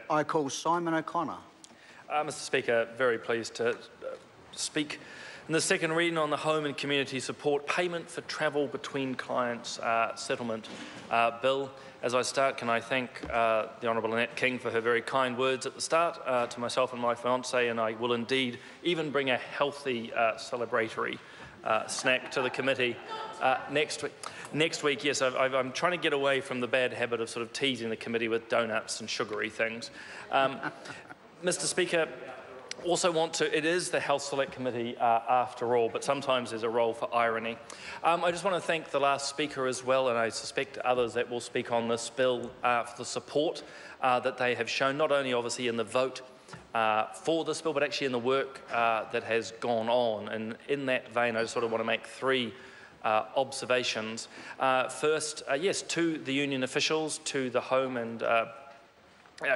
I call Simon O'Connor. Mr Speaker, very pleased to speak in the second reading on the Home and Community Support Payment for Travel Between Clients Settlement Bill. As I start, can I thank the Honourable Annette King for her very kind words at the start to myself and my fiancée, and I will indeed even bring a healthy celebratory snack to the committee next week. Next week, yes, I'm trying to get away from the bad habit of sort of teasing the committee with donuts and sugary things. Mr Speaker, also want to, it is the Health Select Committee after all, but sometimes there's a role for irony. I just want to thank the last speaker as well, and I suspect others that will speak on this bill for the support that they have shown, not only obviously in the vote for this bill, but actually in the work that has gone on. And in that vein, I just sort of want to make three observations. First, yes, to the union officials, to the home and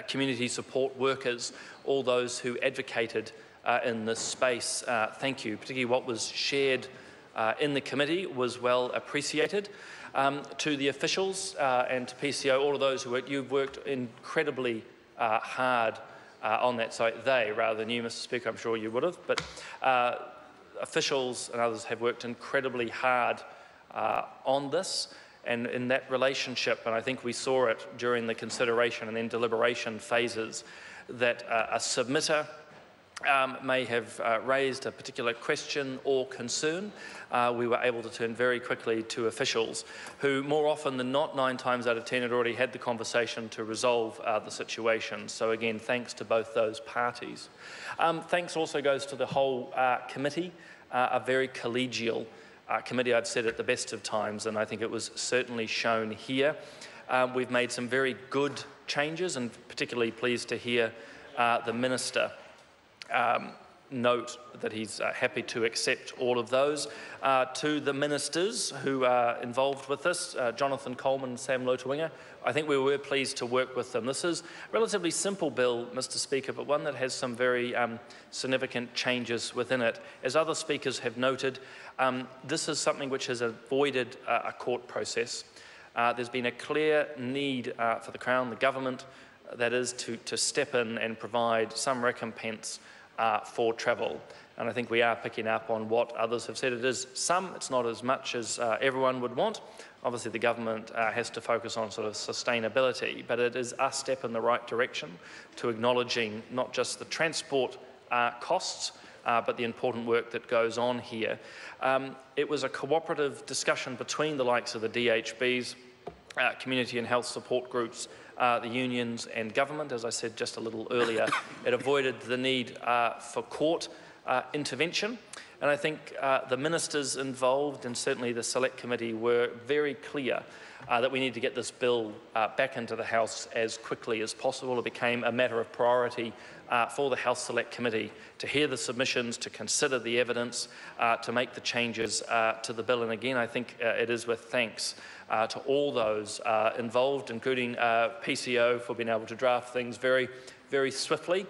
community support workers, all those who advocated in this space, thank you. Particularly what was shared in the committee was well appreciated. To the officials and to PCO, all of those who worked, you've worked incredibly hard on that site. They, rather than you, Mr Speaker, I'm sure you would have, but officials and others have worked incredibly hard on this. And in that relationship, and I think we saw it during the consideration and then deliberation phases, that a submitter may have raised a particular question or concern, we were able to turn very quickly to officials who, more often than not, 9 times out of 10, had already had the conversation to resolve the situation. So again, thanks to both those parties. Thanks also goes to the whole committee, a very collegial committee. I've said at the best of times, and I think it was certainly shown here. We've made some very good changes, and particularly pleased to hear the Minister note that he's happy to accept all of those. To the ministers who are involved with this, Jonathan Coleman and Sam Lotawinga, I think we were pleased to work with them. This is a relatively simple bill, Mr Speaker, but one that has some very significant changes within it. As other speakers have noted, this is something which has avoided a court process. There's been a clear need for the Crown, the government, that is, to step in and provide some recompense for travel. And I think we are picking up on what others have said. It is some, it's not as much as everyone would want. Obviously the government has to focus on sort of sustainability, but it is a step in the right direction to acknowledging not just the transport costs, but the important work that goes on here. It was a cooperative discussion between the likes of the DHBs, community and health support groups, the unions and government. As I said just a little earlier, it avoided the need for court intervention. And I think the ministers involved, and certainly the Select Committee, were very clear that we need to get this bill back into the House as quickly as possible. It became a matter of priority for the Health Select Committee to hear the submissions, to consider the evidence, to make the changes to the bill. And again, I think it is with thanks to all those involved, including PCO, for being able to draft things very swiftly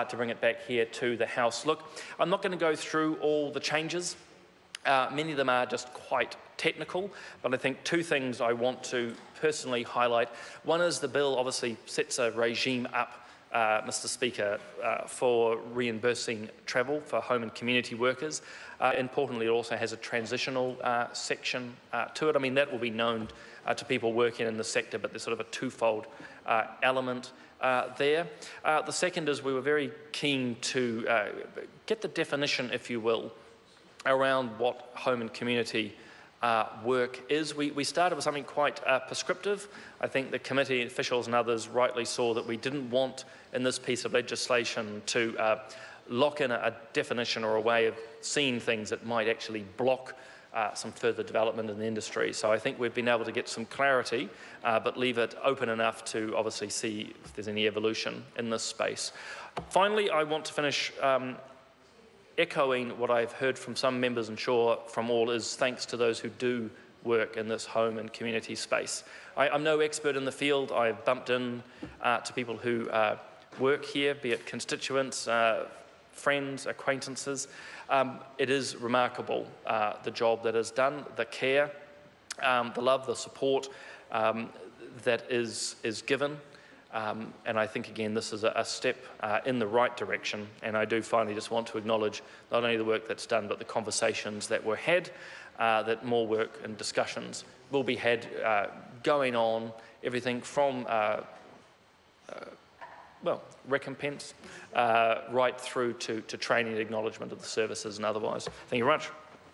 to bring it back here to the House. Look, I'm not going to go through all the changes. Many of them are just quite technical, but I think two things I want to personally highlight. One is the bill obviously sets a regime up, Mr Speaker, for reimbursing travel for home and community workers. Importantly, it also has a transitional section to it. I mean, that will be known to people working in the sector, but there's sort of a twofold element there. The second is we were very keen to get the definition, if you will, around what home and community work is. We started with something quite prescriptive. I think the committee officials and others rightly saw that we didn't want in this piece of legislation to lock in a definition or a way of seeing things that might actually block some further development in the industry. So I think we've been able to get some clarity, but leave it open enough to obviously see if there's any evolution in this space. Finally, I want to finish echoing what I've heard from some members, and sure from all, is thanks to those who do work in this home and community space. I'm no expert in the field. I've bumped in to people who work here, be it constituents, friends, acquaintances. It is remarkable, the job that is done, the care, the love, the support that is given. And I think, again, this is a step in the right direction. And I do finally just want to acknowledge not only the work that's done, but the conversations that were had, that more work and discussions will be had going on, everything from well, recompense right through to training and acknowledgement of the services and otherwise. Thank you very much.